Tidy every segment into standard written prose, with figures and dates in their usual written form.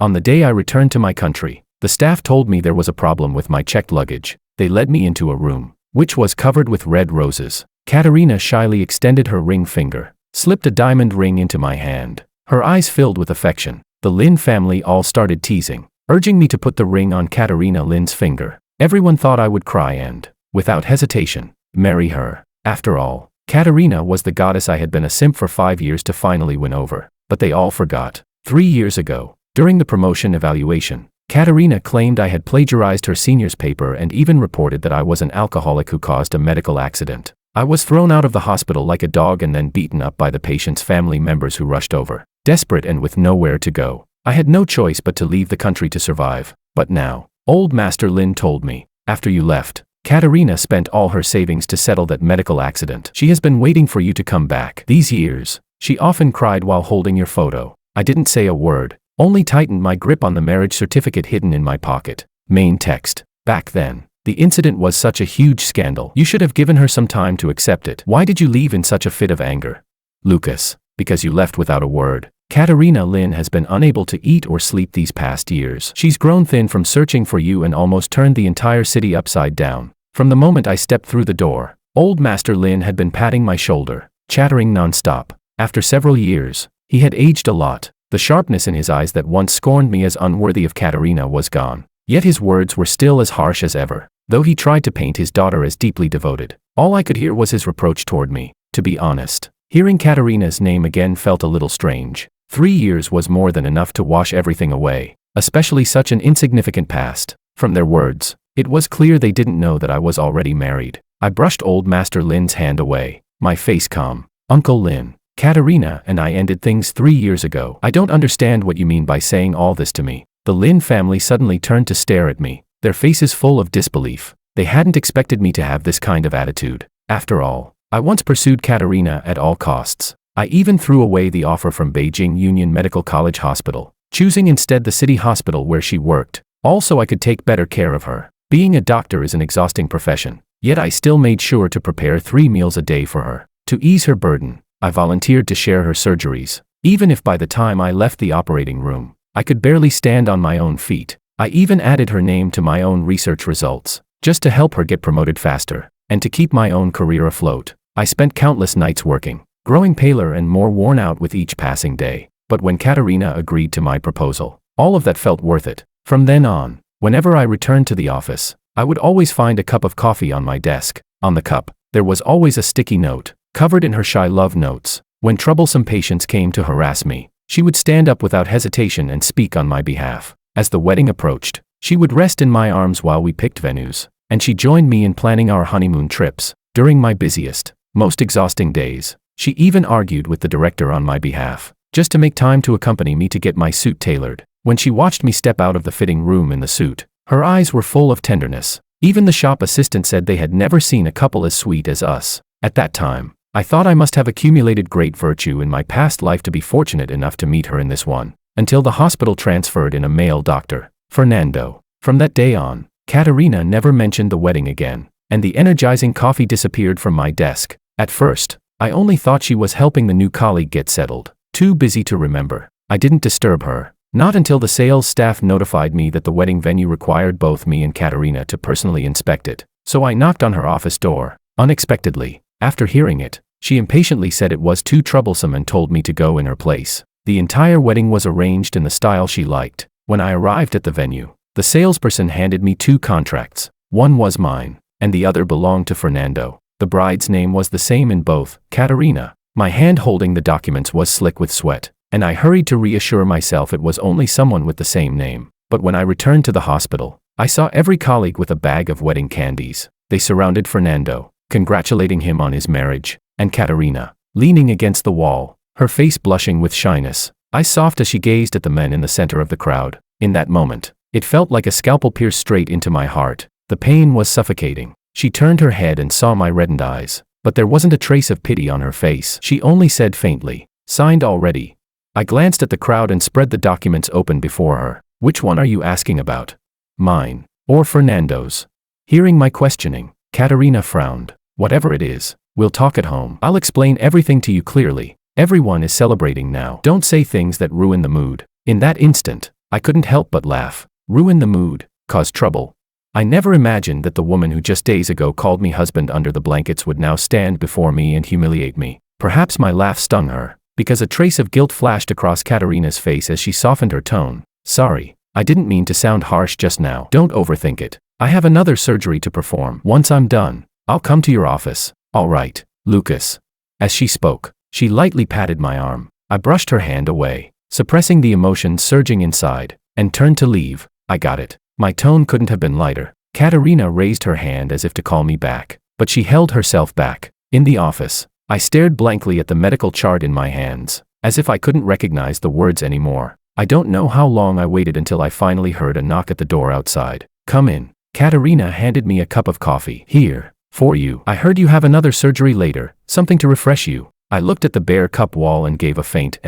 On the day I returned to my country, the staff told me there was a problem with my checked luggage. They led me into a room, which was covered with red roses. Katarina shyly extended her ring finger, slipped a diamond ring into my hand. Her eyes filled with affection. The Lin family all started teasing, urging me to put the ring on Katarina Lin's finger. Everyone thought I would cry and, without hesitation, marry her. After all, Katarina was the goddess I had been a simp for 5 years to finally win over. But they all forgot. 3 years ago, during the promotion evaluation, Katarina claimed I had plagiarized her senior's paper and even reported that I was an alcoholic who caused a medical accident. I was thrown out of the hospital like a dog and then beaten up by the patient's family members who rushed over. Desperate and with nowhere to go, I had no choice but to leave the country to survive. But now, old Master Lin told me, after you left, Katarina spent all her savings to settle that medical accident. She has been waiting for you to come back. These years, she often cried while holding your photo. I didn't say a word, only tightened my grip on the marriage certificate hidden in my pocket. Main text. Back then, the incident was such a huge scandal. You should have given her some time to accept it. Why did you leave in such a fit of anger? Lucas, because you left without a word. Katarina Lin has been unable to eat or sleep these past years. She's grown thin from searching for you and almost turned the entire city upside down. From the moment I stepped through the door, old Master Lin had been patting my shoulder, chattering non-stop. After several years, he had aged a lot. The sharpness in his eyes that once scorned me as unworthy of Katarina was gone. Yet his words were still as harsh as ever, though he tried to paint his daughter as deeply devoted. All I could hear was his reproach toward me. To be honest, hearing Katarina's name again felt a little strange. 3 years was more than enough to wash everything away, especially such an insignificant past. From their words, it was clear they didn't know that I was already married. I brushed old Master Lin's hand away, my face calm. Uncle Lin, Katarina and I ended things 3 years ago. I don't understand what you mean by saying all this to me. The Lin family suddenly turned to stare at me, their faces full of disbelief. They hadn't expected me to have this kind of attitude. After all, I once pursued Katarina at all costs. I even threw away the offer from Beijing Union Medical College Hospital, choosing instead the city hospital where she worked. Also, I could take better care of her. Being a doctor is an exhausting profession, yet I still made sure to prepare 3 meals a day for her. To ease her burden, I volunteered to share her surgeries, even if by the time I left the operating room, I could barely stand on my own feet. I even added her name to my own research results, just to help her get promoted faster, and to keep my own career afloat. I spent countless nights working, growing paler and more worn out with each passing day. But when Katarina agreed to my proposal, all of that felt worth it. From then on, whenever I returned to the office, I would always find a cup of coffee on my desk. On the cup, there was always a sticky note, covered in her shy love notes. When troublesome patients came to harass me, she would stand up without hesitation and speak on my behalf. As the wedding approached, she would rest in my arms while we picked venues, and she joined me in planning our honeymoon trips. During my busiest, most exhausting days, she even argued with the director on my behalf, just to make time to accompany me to get my suit tailored. When she watched me step out of the fitting room in the suit, her eyes were full of tenderness. Even the shop assistant said they had never seen a couple as sweet as us. At that time, I thought I must have accumulated great virtue in my past life to be fortunate enough to meet her in this one, until the hospital transferred in a male doctor, Fernando. From that day on, Katarina never mentioned the wedding again, and the energizing coffee disappeared from my desk. At first, I only thought she was helping the new colleague get settled, too busy to remember. I didn't disturb her, not until the sales staff notified me that the wedding venue required both me and Katarina to personally inspect it. So I knocked on her office door, unexpectedly. After hearing it, she impatiently said it was too troublesome and told me to go in her place. The entire wedding was arranged in the style she liked. When I arrived at the venue, the salesperson handed me 2 contracts. One was mine, and the other belonged to Fernando. The bride's name was the same in both, Katarina. My hand holding the documents was slick with sweat, and I hurried to reassure myself it was only someone with the same name. But when I returned to the hospital, I saw every colleague with a bag of wedding candies. They surrounded Fernando, congratulating him on his marriage, and Katarina, leaning against the wall, her face blushing with shyness, eyes soft as she gazed at the men in the center of the crowd. In that moment, it felt like a scalpel pierced straight into my heart. The pain was suffocating. She turned her head and saw my reddened eyes, but there wasn't a trace of pity on her face. She only said faintly, "Signed already." I glanced at the crowd and spread the documents open before her. "Which one are you asking about? Mine, or Fernando's?" Hearing my questioning, Katarina frowned. "Whatever it is, we'll talk at home. I'll explain everything to you clearly. Everyone is celebrating now. Don't say things that ruin the mood." In that instant, I couldn't help but laugh. Ruin the mood, cause trouble. I never imagined that the woman who just days ago called me husband under the blankets would now stand before me and humiliate me. Perhaps my laugh stung her, because a trace of guilt flashed across Katarina's face as she softened her tone. Sorry, I didn't mean to sound harsh just now. Don't overthink it. I have another surgery to perform. Once I'm done, I'll come to your office. All right, Lucas. As she spoke, she lightly patted my arm. I brushed her hand away, suppressing the emotions surging inside, and turned to leave. I got it. My tone couldn't have been lighter. Katarina raised her hand as if to call me back, but she held herself back. In the office, I stared blankly at the medical chart in my hands, as if I couldn't recognize the words anymore. I don't know how long I waited until I finally heard a knock at the door outside. Come in. Katarina handed me a cup of coffee. Here, for you. I heard you have another surgery later, something to refresh you. I looked at the bare cup wall and gave a faint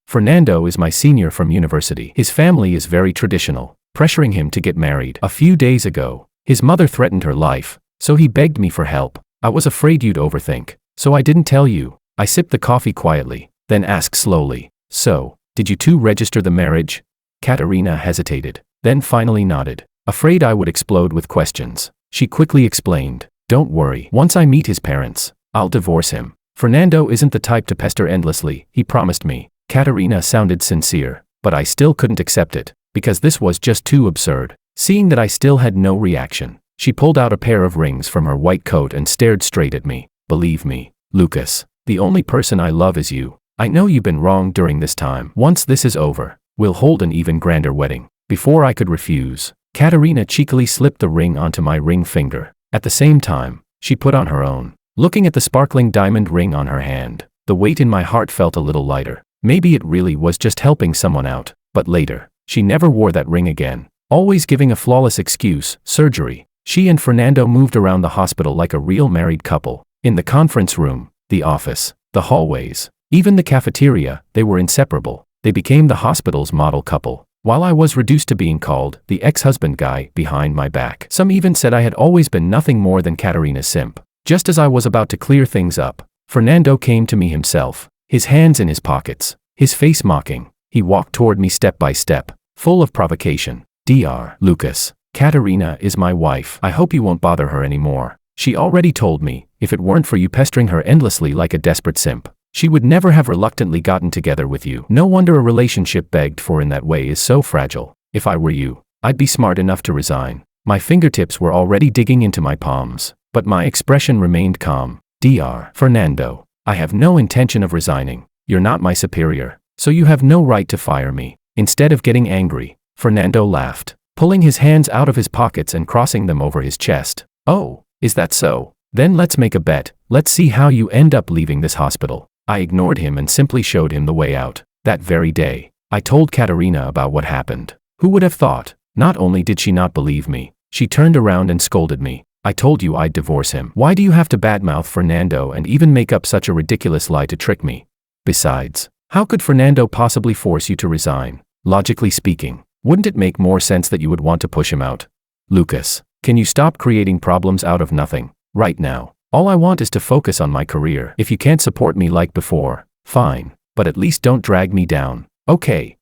Fernando is my senior from university. His family is very traditional, pressuring him to get married. A few days ago, his mother threatened her life, so he begged me for help. I was afraid you'd overthink, so I didn't tell you. I sipped the coffee quietly, then asked slowly, so, did you two register the marriage? Katarina hesitated, then finally nodded, afraid I would explode with questions. She quickly explained, don't worry, once I meet his parents, I'll divorce him. Fernando isn't the type to pester endlessly, he promised me. Katarina sounded sincere, but I still couldn't accept it, because this was just too absurd. Seeing that I still had no reaction, she pulled out a pair of rings from her white coat and stared straight at me. Believe me, Lucas, the only person I love is you. I know you've been wrong during this time. Once this is over, we'll hold an even grander wedding. Before I could refuse, Katarina cheekily slipped the ring onto my ring finger. At the same time, she put on her own. Looking at the sparkling diamond ring on her hand, the weight in my heart felt a little lighter. Maybe it really was just helping someone out. But later, she never wore that ring again, always giving a flawless excuse, surgery. She and Fernando moved around the hospital like a real married couple. In the conference room, the office, the hallways, even the cafeteria, they were inseparable. They became the hospital's model couple, while I was reduced to being called the ex-husband guy behind my back. Some even said I had always been nothing more than Katarina's simp. Just as I was about to clear things up, Fernando came to me himself, his hands in his pockets, his face mocking. He walked toward me step by step, full of provocation. Dr. Lucas, Katarina is my wife. I hope you won't bother her anymore. She already told me, if it weren't for you pestering her endlessly like a desperate simp, she would never have reluctantly gotten together with you. No wonder a relationship begged for in that way is so fragile. If I were you, I'd be smart enough to resign. My fingertips were already digging into my palms, but my expression remained calm. Dr. Fernando, I have no intention of resigning. You're not my superior, so you have no right to fire me. Instead of getting angry, Fernando laughed, pulling his hands out of his pockets and crossing them over his chest. Oh, is that so? Then let's make a bet. Let's see how you end up leaving this hospital. I ignored him and simply showed him the way out. That very day, I told Katarina about what happened. Who would have thought? Not only did she not believe me, she turned around and scolded me. I told you I'd divorce him. Why do you have to badmouth Fernando and even make up such a ridiculous lie to trick me? Besides, how could Fernando possibly force you to resign? Logically speaking, wouldn't it make more sense that you would want to push him out? Lucas, can you stop creating problems out of nothing? Right now, all I want is to focus on my career. If you can't support me like before, fine, but at least don't drag me down, okay?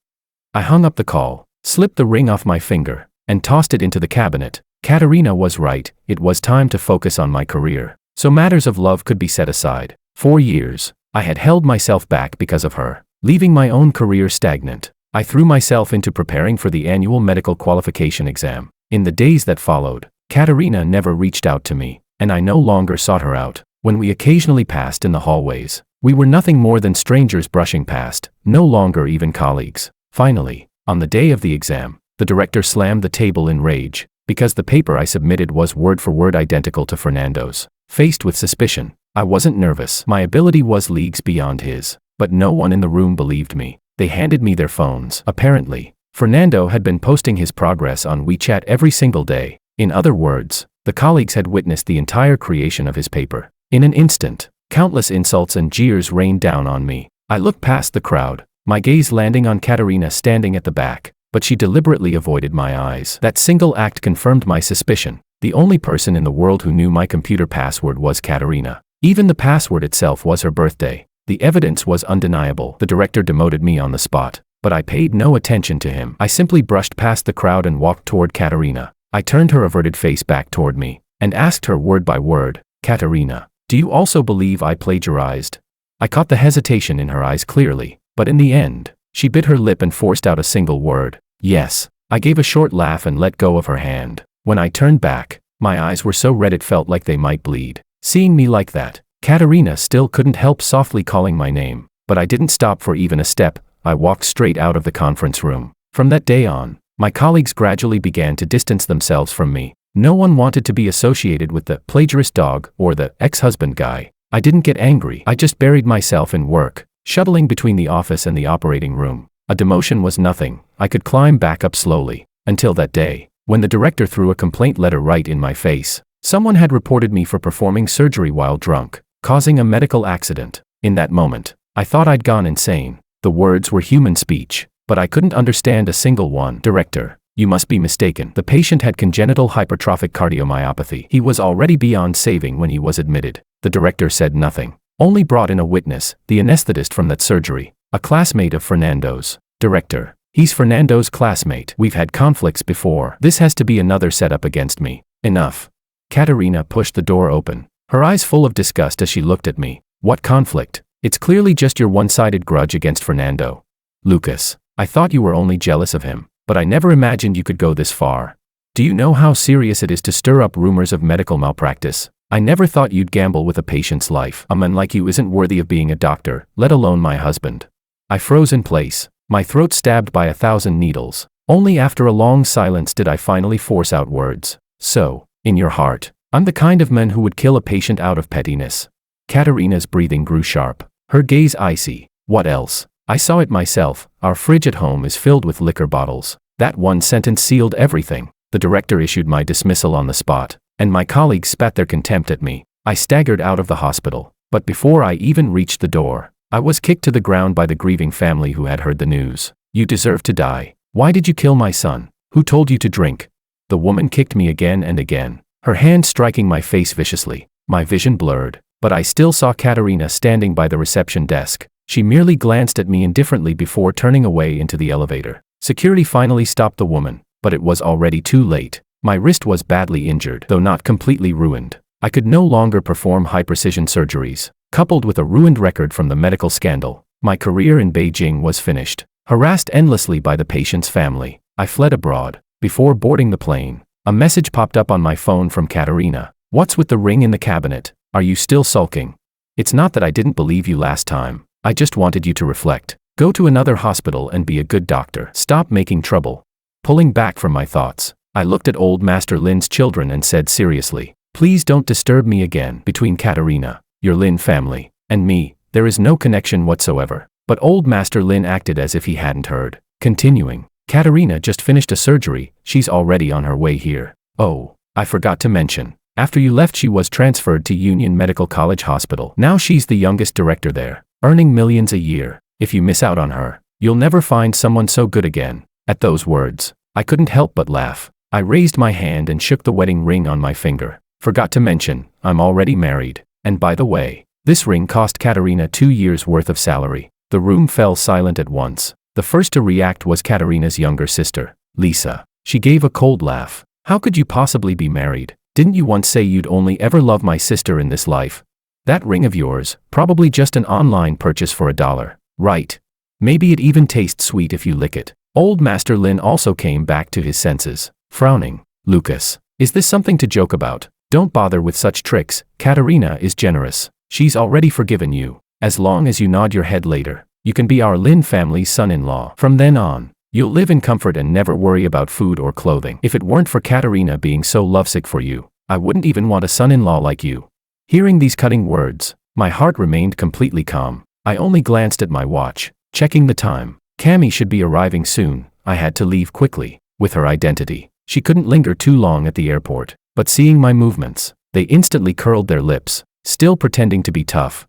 I hung up the call, slipped the ring off my finger, and tossed it into the cabinet. Katarina was right, it was time to focus on my career, so matters of love could be set aside. 4 years, I had held myself back because of her, leaving my own career stagnant. I threw myself into preparing for the annual medical qualification exam. In the days that followed, Katarina never reached out to me, and I no longer sought her out. When we occasionally passed in the hallways, we were nothing more than strangers brushing past, no longer even colleagues. Finally, on the day of the exam, the director slammed the table in rage, because the paper I submitted was word for word identical to Fernando's. Faced with suspicion, I wasn't nervous. My ability was leagues beyond his, but no one in the room believed me. They handed me their phones. Apparently, Fernando had been posting his progress on WeChat every single day. In other words, the colleagues had witnessed the entire creation of his paper. In an instant, countless insults and jeers rained down on me. I looked past the crowd, my gaze landing on Katarina standing at the back, but she deliberately avoided my eyes. That single act confirmed my suspicion. The only person in the world who knew my computer password was Katarina. Even the password itself was her birthday. The evidence was undeniable. The director demoted me on the spot. but I paid no attention to him. I simply brushed past the crowd and walked toward Katarina. I turned her averted face back toward me and asked her word by word, "Katarina, do you also believe I plagiarized?" I caught the hesitation in her eyes clearly, but in the end, she bit her lip and forced out a single word, "Yes." I gave a short laugh and let go of her hand. When I turned back, my eyes were so red it felt like they might bleed. Seeing me like that, Katarina still couldn't help softly calling my name, but I didn't stop for even a step. I walked straight out of the conference room. From that day on, my colleagues gradually began to distance themselves from me. No one wanted to be associated with the plagiarist dog or the ex-husband guy. I didn't get angry. I just buried myself in work, shuttling between the office and the operating room. A demotion was nothing. I could climb back up slowly. Until that day, when the director threw a complaint letter right in my face. Someone had reported me for performing surgery while drunk, causing a medical accident. In that moment, I thought I'd gone insane. The words were human speech, but I couldn't understand a single one. "Director, you must be mistaken. The patient had congenital hypertrophic cardiomyopathy. He was already beyond saving when he was admitted." The director said nothing, only brought in a witness, the anesthetist from that surgery, a classmate of Fernando's. "Director, he's Fernando's classmate. We've had conflicts before. This has to be another setup against me." "Enough." Katarina pushed the door open, her eyes full of disgust as she looked at me. "What conflict? It's clearly just your one-sided grudge against Fernando." "Lucas, I thought you were only jealous of him, but I never imagined you could go this far. Do you know how serious it is to stir up rumors of medical malpractice? I never thought you'd gamble with a patient's life. A man like you isn't worthy of being a doctor, let alone my husband." I froze in place, my throat stabbed by 1,000 needles. Only after a long silence did I finally force out words. "So, in your heart, I'm the kind of man who would kill a patient out of pettiness." Katarina's breathing grew sharp, her gaze icy. "What else? I saw it myself. Our fridge at home is filled with liquor bottles." That one sentence sealed everything. The director issued my dismissal on the spot, and my colleagues spat their contempt at me. I staggered out of the hospital, but before I even reached the door, I was kicked to the ground by the grieving family who had heard the news. "You deserve to die. Why did you kill my son? Who told you to drink?" The woman kicked me again and again, her hand striking my face viciously. My vision blurred, but I still saw Katarina standing by the reception desk. She merely glanced at me indifferently before turning away into the elevator. Security finally stopped the woman, but it was already too late. My wrist was badly injured, though not completely ruined. I could no longer perform high-precision surgeries. Coupled with a ruined record from the medical scandal, my career in Beijing was finished. Harassed endlessly by the patient's family, I fled abroad. Before boarding the plane, a message popped up on my phone from Katarina. "What's with the ring in the cabinet? Are you still sulking? It's not that I didn't believe you last time. I just wanted you to reflect. Go to another hospital and be a good doctor. Stop making trouble." Pulling back from my thoughts, I looked at old Master Lin's children and said seriously, "Please don't disturb me again." Between Katarina, your Lin family, and me, there is no connection whatsoever. But old Master Lin acted as if he hadn't heard, continuing, "Katarina just finished a surgery. She's already on her way here. Oh, I forgot to mention, after you left she was transferred to Union Medical College Hospital. Now she's the youngest director there, earning millions a year. If you miss out on her, you'll never find someone so good again." At those words, I couldn't help but laugh. I raised my hand and shook the wedding ring on my finger. "Forgot to mention, I'm already married. And by the way, this ring cost Katarina 2 years' worth of salary." The room fell silent at once. The first to react was Katarina's younger sister, Lisa. She gave a cold laugh. "How could you possibly be married? Didn't you once say you'd only ever love my sister in this life? That ring of yours, probably just an online purchase for $1, right? Maybe it even tastes sweet if you lick it." Old Master Lin also came back to his senses, frowning. "Lucas, is this something to joke about? Don't bother with such tricks. Katarina is generous. She's already forgiven you. As long as you nod your head later, you can be our Lin family's son-in-law. From then on, you'll live in comfort and never worry about food or clothing. If it weren't for Katarina being so lovesick for you, I wouldn't even want a son-in-law like you." Hearing these cutting words, my heart remained completely calm. I only glanced at my watch, checking the time. Cammy should be arriving soon. I had to leave quickly. With her identity, she couldn't linger too long at the airport. But seeing my movements, they instantly curled their lips, still pretending to be tough.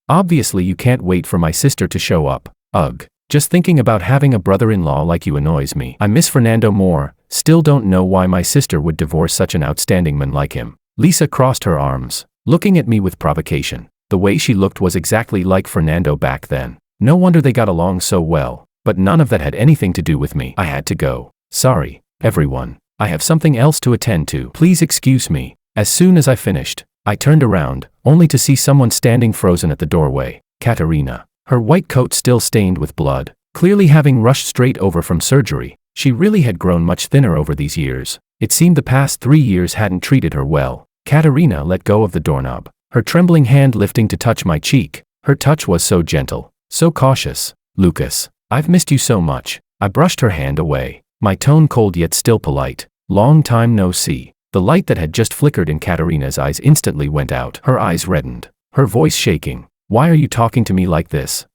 Obviously you can't wait for my sister to show up. Ugh. Just thinking about having a brother-in-law like you annoys me. I miss Fernando more. Still don't know why my sister would divorce such an outstanding man like him." Lisa crossed her arms, looking at me with provocation. The way she looked was exactly like Fernando back then. No wonder they got along so well. but none of that had anything to do with me. I had to go. Sorry, everyone. I have something else to attend to. Please excuse me. As soon as I finished, I turned around, only to see someone standing frozen at the doorway. Katarina. Her white coat still stained with blood, clearly having rushed straight over from surgery. She really had grown much thinner over these years. It seemed the past 3 years hadn't treated her well. Katarina let go of the doorknob, her trembling hand lifting to touch my cheek. Her touch was so gentle, so cautious. Lucas, I've missed you so much. I brushed her hand away, my tone cold yet still polite. Long time no see. The light that had just flickered in Katarina's eyes instantly went out. Her eyes reddened, her voice shaking. Why are you talking to me like this?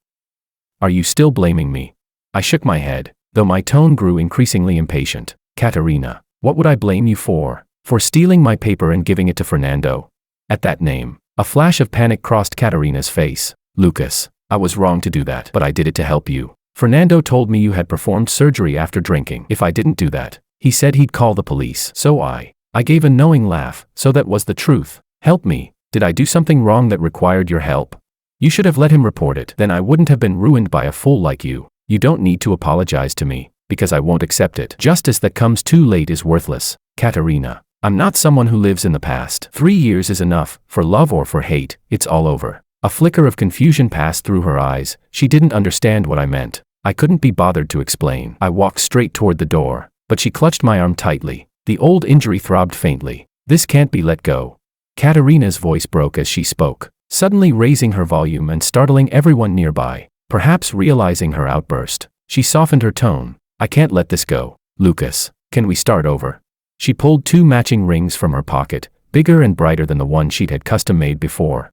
Are you still blaming me? I shook my head, though my tone grew increasingly impatient. Katarina, what would I blame you for? For stealing my paper and giving it to Fernando? At that name, a flash of panic crossed Katarina's face. Lucas, I was wrong to do that, but I did it to help you. Fernando told me you had performed surgery after drinking. If I didn't do that, he said he'd call the police. So I gave a knowing laugh. So that was the truth. Help me. Did I do something wrong that required your help? You should have let him report it. Then I wouldn't have been ruined by a fool like you. You don't need to apologize to me, because I won't accept it. Justice that comes too late is worthless. Katarina, I'm not someone who lives in the past. 3 years is enough, for love or for hate. It's all over. A flicker of confusion passed through her eyes. She didn't understand what I meant. I couldn't be bothered to explain. I walked straight toward the door, but she clutched my arm tightly. The old injury throbbed faintly. This can't be let go. Katarina's voice broke as she spoke, suddenly raising her volume and startling everyone nearby. Perhaps realizing her outburst, she softened her tone. I can't let this go. Lucas, can we start over? She pulled 2 matching rings from her pocket, bigger and brighter than the one she'd had custom made before.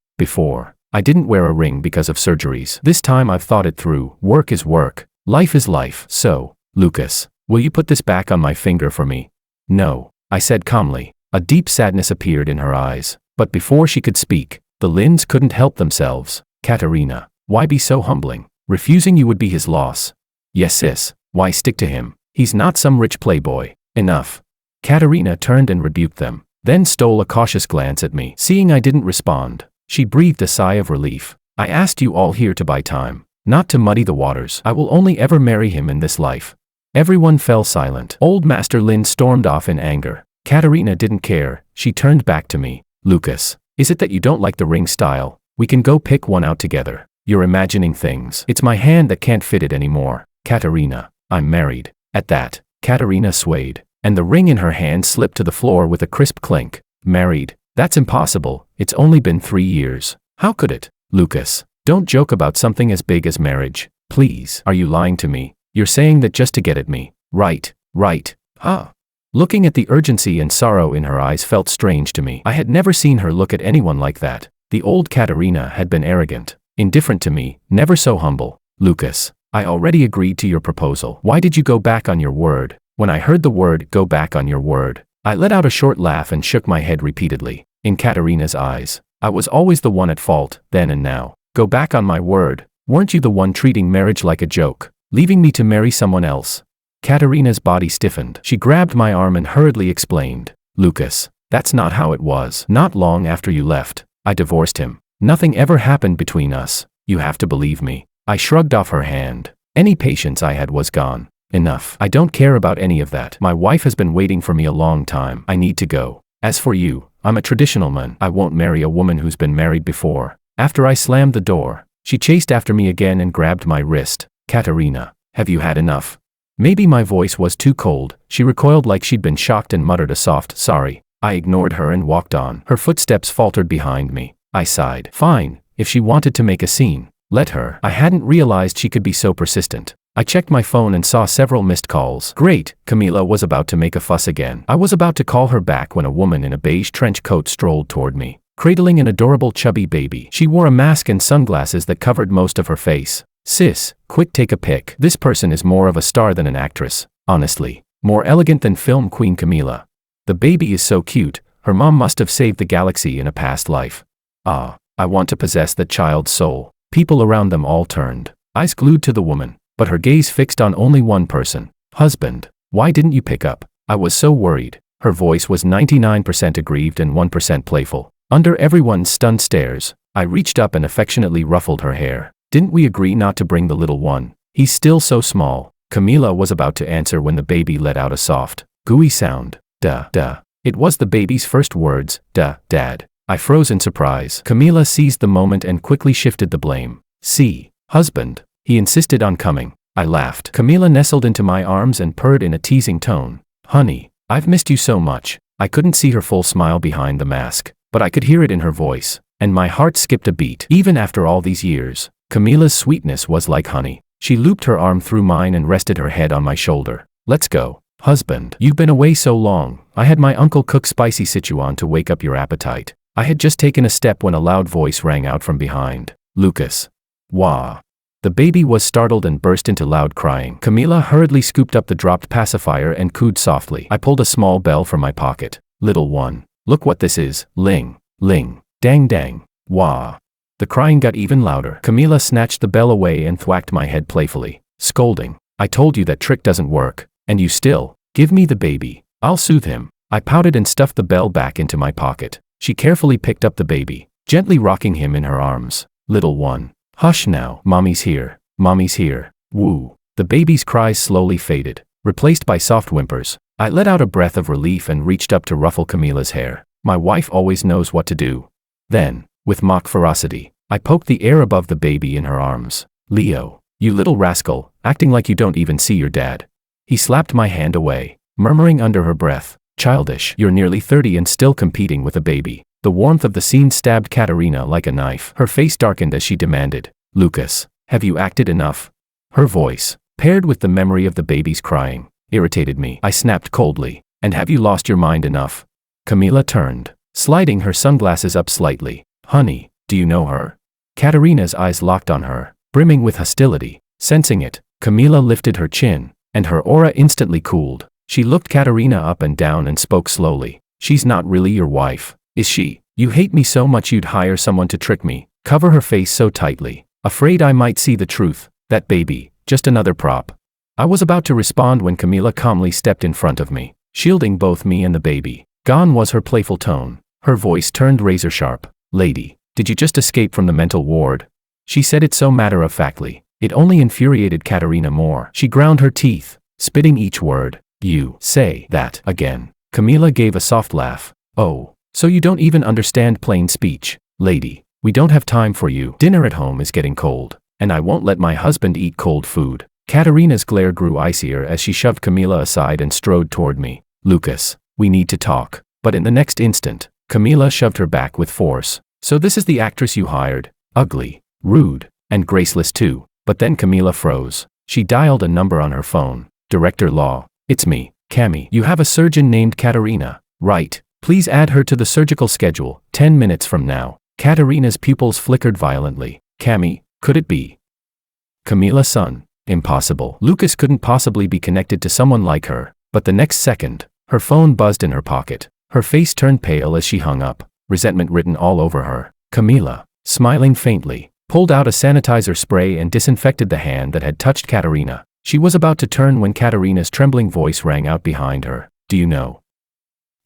I didn't wear a ring because of surgeries. This time I've thought it through. Work is work. Life is life. So, Lucas, will you put this back on my finger for me? No, I said calmly. A deep sadness appeared in her eyes. But before she could speak, the Lins couldn't help themselves. Katarina, why be so humbling? Refusing you would be his loss. Yes sis, why stick to him? He's not some rich playboy. Enough. Katarina turned and rebuked them, then stole a cautious glance at me. Seeing I didn't respond, she breathed a sigh of relief. I asked you all here to buy time, not to muddy the waters. I will only ever marry him in this life. Everyone fell silent. Old Master Lin stormed off in anger. Katarina didn't care. She turned back to me. Lucas, is it that you don't like the ring style? We can go pick one out together. You're imagining things. It's my hand that can't fit it anymore. Katarina, I'm married. At that, Katarina swayed, and the ring in her hand slipped to the floor with a crisp clink. Married? That's impossible. It's only been 3 years. How could it? Lucas, don't joke about something as big as marriage. Please. Are you lying to me? You're saying that just to get at me. Right. Looking at the urgency and sorrow in her eyes felt strange to me. I had never seen her look at anyone like that. The old Katarina had been arrogant, indifferent to me, never so humble. Lucas, I already agreed to your proposal. Why did you go back on your word? When I heard the word, go back on your word, I let out a short laugh and shook my head repeatedly. In Katarina's eyes, I was always the one at fault, then and now. Go back on my word. Weren't you the one treating marriage like a joke, leaving me to marry someone else? Katarina's body stiffened. She grabbed my arm and hurriedly explained. Lucas, that's not how it was. Not long after you left, I divorced him. Nothing ever happened between us. You have to believe me. I shrugged off her hand. Any patience I had was gone. Enough. I don't care about any of that. My wife has been waiting for me a long time. I need to go. As for you, I'm a traditional man. I won't marry a woman who's been married before. After I slammed the door, she chased after me again and grabbed my wrist. Katarina, have you had enough? Maybe my voice was too cold. She recoiled like she'd been shocked and muttered a soft sorry. I ignored her and walked on. Her footsteps faltered behind me. I sighed. Fine, if she wanted to make a scene, let her. I hadn't realized she could be so persistent. I checked my phone and saw several missed calls. Great, Camila was about to make a fuss again. I was about to call her back when a woman in a beige trench coat strolled toward me, cradling an adorable chubby baby. She wore a mask and sunglasses that covered most of her face. Sis, quick, take a pic. This person is more of a star than an actress, honestly. More elegant than film queen Camila. The baby is so cute, her mom must have saved the galaxy in a past life. Ah, I want to possess that child's soul. People around them all turned, eyes glued to the woman, but her gaze fixed on only one person. Husband, why didn't you pick up? I was so worried. Her voice was 99% aggrieved and 1% playful. Under everyone's stunned stares, I reached up and affectionately ruffled her hair. Didn't we agree not to bring the little one? He's still so small. Camila was about to answer when the baby let out a soft, gooey sound. Duh, duh. It was the baby's first words. Duh, Dad. I froze in surprise. Camila seized the moment and quickly shifted the blame. See, husband. He insisted on coming. I laughed. Camila nestled into my arms and purred in a teasing tone. Honey, I've missed you so much. I couldn't see her full smile behind the mask, but I could hear it in her voice, and my heart skipped a beat. Even after all these years, Camila's sweetness was like honey. She looped her arm through mine and rested her head on my shoulder. Let's go. Husband, you've been away so long. I had my uncle cook spicy Sichuan to wake up your appetite. I had just taken a step when a loud voice rang out from behind. Lucas. Wah. The baby was startled and burst into loud crying. Camila hurriedly scooped up the dropped pacifier and cooed softly. I pulled a small bell from my pocket. Little one. Look what this is. Ling. Ling. Dang dang. Wah. The crying got even louder. Camila snatched the bell away and thwacked my head playfully, scolding. I told you that trick doesn't work, and you still. Give me the baby. I'll soothe him. I pouted and stuffed the bell back into my pocket. She carefully picked up the baby, gently rocking him in her arms. Little one. Hush now. Mommy's here. Mommy's here. Woo. The baby's cries slowly faded, replaced by soft whimpers. I let out a breath of relief and reached up to ruffle Camila's hair. My wife always knows what to do. Then, with mock ferocity, I poked the air above the baby in her arms. Leo, you little rascal, acting like you don't even see your dad. He slapped my hand away, murmuring under her breath, childish. You're nearly 30 and still competing with a baby. The warmth of the scene stabbed Katarina like a knife. Her face darkened as she demanded, Lucas, have you acted enough? Her voice, paired with the memory of the baby's crying, irritated me. I snapped coldly, and have you lost your mind enough? Camila turned, sliding her sunglasses up slightly. Honey, do you know her? Katarina's eyes locked on her, brimming with hostility. Sensing it, Camila lifted her chin, and her aura instantly cooled. She looked Katarina up and down and spoke slowly. She's not really your wife, is she? You hate me so much you'd hire someone to trick me. Cover her face so tightly, afraid I might see the truth. That baby, just another prop. I was about to respond when Camila calmly stepped in front of me, shielding both me and the baby. Gone was her playful tone. Her voice turned razor sharp. Lady, did you just escape from the mental ward? She said it so matter-of-factly. It only infuriated Katarina more. She ground her teeth, spitting each word. You say that again. Camila gave a soft laugh. Oh, so you don't even understand plain speech. Lady, we don't have time for you. Dinner at home is getting cold, and I won't let my husband eat cold food. Katarina's glare grew icier as she shoved Camila aside and strode toward me. Lucas, we need to talk. But in the next instant, Camila shoved her back with force. So this is the actress you hired? Ugly, rude, and graceless too. But then Camila froze. She dialed a number on her phone. Director Law. It's me, Cami. You have a surgeon named Katarina, right? Please add her to the surgical schedule, 10 minutes from now. Katarina's pupils flickered violently. Cami, could it be Camila's son? Impossible. Lucas couldn't possibly be connected to someone like her. But the next second, her phone buzzed in her pocket. Her face turned pale as she hung up, resentment written all over her. Camila, smiling faintly, pulled out a sanitizer spray and disinfected the hand that had touched Katarina. She was about to turn when Katarina's trembling voice rang out behind her. Do you know?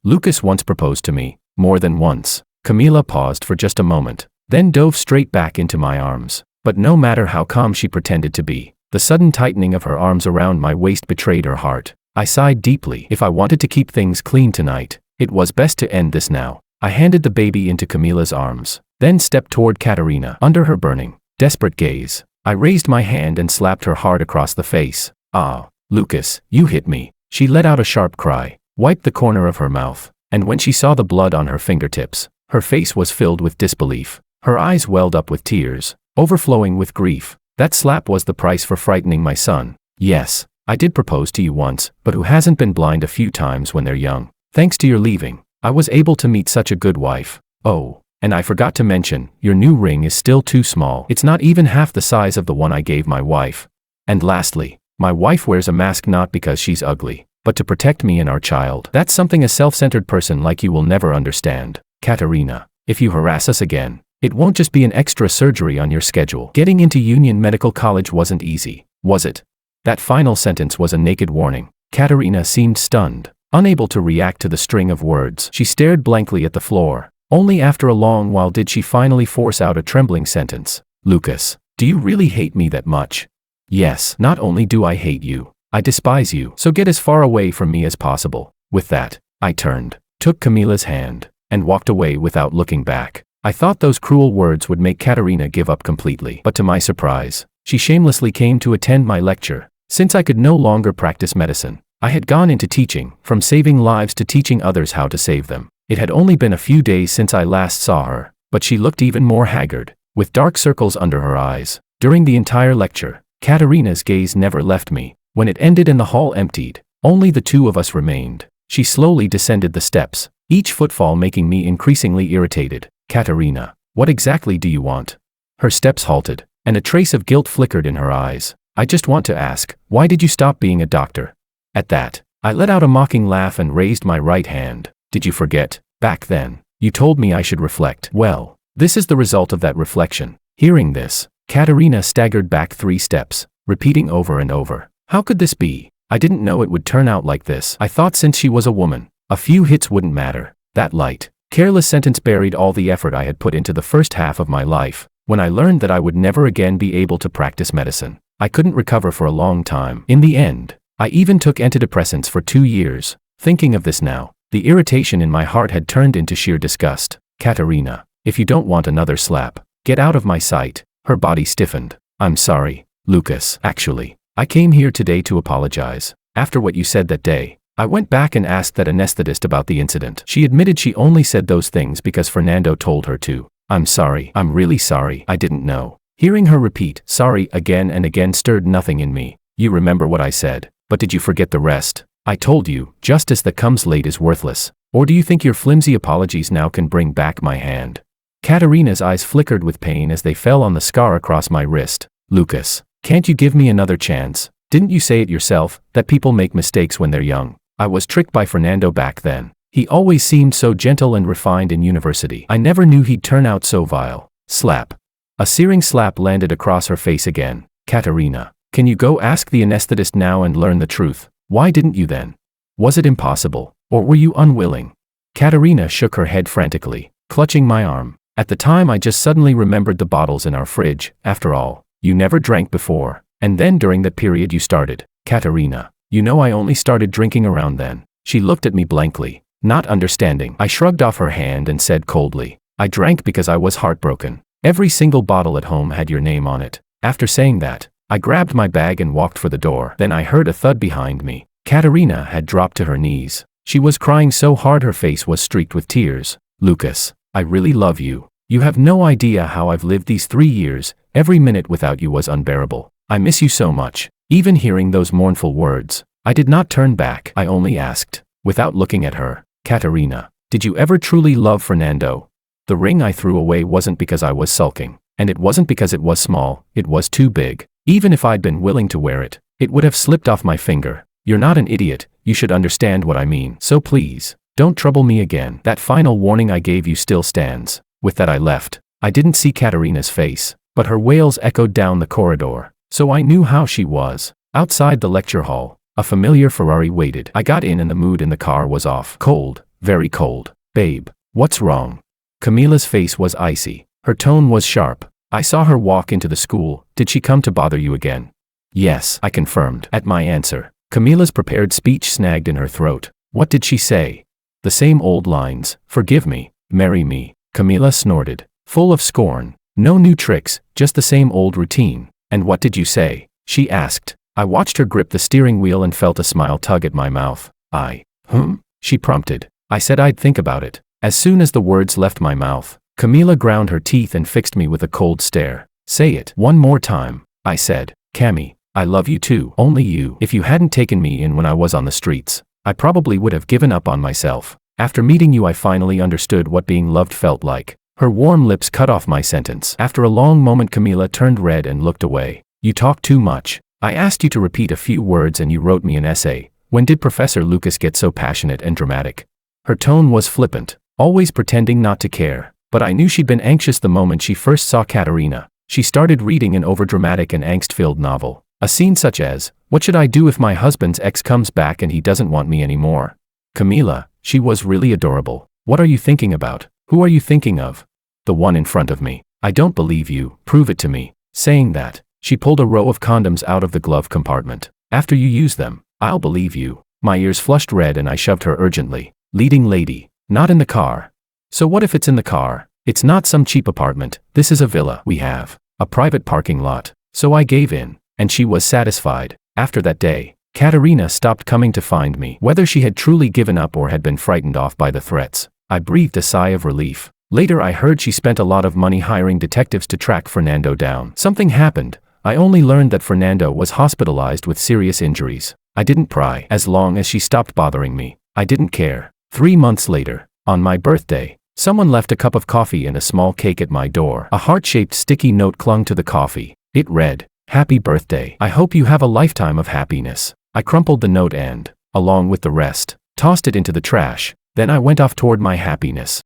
Lucas once proposed to me, more than once. Camila paused for just a moment, then dove straight back into my arms. But no matter how calm she pretended to be, the sudden tightening of her arms around my waist betrayed her heart. I sighed deeply. If I wanted to keep things clean tonight, it was best to end this now. I handed the baby into Camila's arms, then stepped toward Katarina. Under her burning, desperate gaze, I raised my hand and slapped her hard across the face. Ah, Lucas, you hit me. She let out a sharp cry, wiped the corner of her mouth, and when she saw the blood on her fingertips, her face was filled with disbelief. Her eyes welled up with tears, overflowing with grief. That slap was the price for frightening my son. Yes, I did propose to you once, but who hasn't been blind a few times when they're young? Thanks to your leaving, I was able to meet such a good wife. Oh, and I forgot to mention, your new ring is still too small. It's not even half the size of the one I gave my wife. And lastly, my wife wears a mask not because she's ugly, but to protect me and our child. That's something a self-centered person like you will never understand. Katarina, if you harass us again, it won't just be an extra surgery on your schedule. Getting into Union Medical College wasn't easy, was it? That final sentence was a naked warning. Katarina seemed stunned, unable to react to the string of words. She stared blankly at the floor. Only after a long while did she finally force out a trembling sentence. Lucas, do you really hate me that much? Yes, not only do I hate you, I despise you, so get as far away from me as possible. With that, I turned, took Camilla's hand, and walked away without looking back. I thought those cruel words would make Katarina give up completely, but to my surprise, she shamelessly came to attend my lecture. Since I could no longer practice medicine, I had gone into teaching, from saving lives to teaching others how to save them. It had only been a few days since I last saw her, but she looked even more haggard, with dark circles under her eyes. During the entire lecture, Katarina's gaze never left me. When it ended and the hall emptied, only the two of us remained. She slowly descended the steps, each footfall making me increasingly irritated. Katarina, what exactly do you want? Her steps halted, and a trace of guilt flickered in her eyes. I just want to ask, why did you stop being a doctor? At that, I let out a mocking laugh and raised my right hand. Did you forget? Back then, you told me I should reflect. Well, this is the result of that reflection. Hearing this, Katarina staggered back 3 steps, repeating over and over, how could this be? I didn't know it would turn out like this. I thought since she was a woman, a few hits wouldn't matter. That light, careless sentence buried all the effort I had put into the first half of my life. When I learned that I would never again be able to practice medicine, I couldn't recover for a long time. In the end, I even took antidepressants for 2 years. Thinking of this now, the irritation in my heart had turned into sheer disgust. Katarina, if you don't want another slap, get out of my sight. Her body stiffened. I'm sorry, Lucas. Actually, I came here today to apologize. After what you said that day, I went back and asked that anesthetist about the incident. She admitted she only said those things because Fernando told her to. I'm sorry. I'm really sorry. I didn't know. Hearing her repeat, sorry, again and again stirred nothing in me. You remember what I said, but did you forget the rest? I told you, justice that comes late is worthless. Or do you think your flimsy apologies now can bring back my hand? Katarina's eyes flickered with pain as they fell on the scar across my wrist. Lucas, can't you give me another chance? Didn't you say it yourself, that people make mistakes when they're young? I was tricked by Fernando back then. He always seemed so gentle and refined in university. I never knew he'd turn out so vile. Slap. A searing slap landed across her face again. Katarina, can you go ask the anesthetist now and learn the truth? Why didn't you then? Was it impossible, or were you unwilling? Katarina shook her head frantically, clutching my arm. At the time I just suddenly remembered the bottles in our fridge. After all, you never drank before, and then during that period you started. Katarina, you know I only started drinking around then. She looked at me blankly, not understanding. I shrugged off her hand and said coldly, I drank because I was heartbroken. Every single bottle at home had your name on it. After saying that, I grabbed my bag and walked for the door. Then I heard a thud behind me. Katarina had dropped to her knees. She was crying so hard her face was streaked with tears. Lucas, I really love you. You have no idea how I've lived these 3 years. Every minute without you was unbearable. I miss you so much. Even hearing those mournful words, I did not turn back. I only asked, without looking at her, Katarina, did you ever truly love Fernando? The ring I threw away wasn't because I was sulking, and it wasn't because it was small, it was too big. Even if I'd been willing to wear it, it would have slipped off my finger. You're not an idiot, you should understand what I mean. So please, don't trouble me again. That final warning I gave you still stands. With that I left. I didn't see Katarina's face, but her wails echoed down the corridor, so I knew how she was. Outside the lecture hall, a familiar Ferrari waited. I got in and the mood in the car was off. Cold, very cold. Babe, what's wrong? Camilla's face was icy. Her tone was sharp. I saw her walk into the school. Did she come to bother you again? Yes, I confirmed. At my answer, Camilla's prepared speech snagged in her throat. What did she say? The same old lines. Forgive me, marry me. Camilla snorted, full of scorn. No new tricks, just the same old routine. And what did you say? She asked. I watched her grip the steering wheel and felt a smile tug at my mouth. She prompted. I said I'd think about it. As soon as the words left my mouth, Camilla ground her teeth and fixed me with a cold stare. Say it one more time, I said. Cami, I love you too. Only you. If you hadn't taken me in when I was on the streets, I probably would have given up on myself. After meeting you I finally understood what being loved felt like. Her warm lips cut off my sentence. After a long moment Camilla turned red and looked away. You talk too much. I asked you to repeat a few words and you wrote me an essay. When did Professor Lucas get so passionate and dramatic? Her tone was flippant, always pretending not to care. But I knew she'd been anxious the moment she first saw Katarina. She started reading an overdramatic and angst-filled novel. A scene such as, what should I do if my husband's ex comes back and he doesn't want me anymore? Camilla, she was really adorable. What are you thinking about? Who are you thinking of? The one in front of me. I don't believe you. Prove it to me. Saying that, She pulled a row of condoms out of the glove compartment. After you use them, I'll believe you. My ears flushed red and I shoved her urgently. Leading lady. Not in the car. So what if it's in the car? It's not some cheap apartment. This is a villa. We have a private parking lot. So I gave in, and she was satisfied. After that day, Katarina stopped coming to find me. Whether she had truly given up or had been frightened off by the threats, I breathed a sigh of relief. Later I heard she spent a lot of money hiring detectives to track Fernando down. Something happened. I only learned that Fernando was hospitalized with serious injuries. I didn't pry. As long as she stopped bothering me, I didn't care. 3 months later, on my birthday, someone left a cup of coffee and a small cake at my door. A heart-shaped sticky note clung to the coffee. It read, "Happy birthday. I hope you have a lifetime of happiness." I crumpled the note and, along with the rest, tossed it into the trash. Then I went off toward my happiness.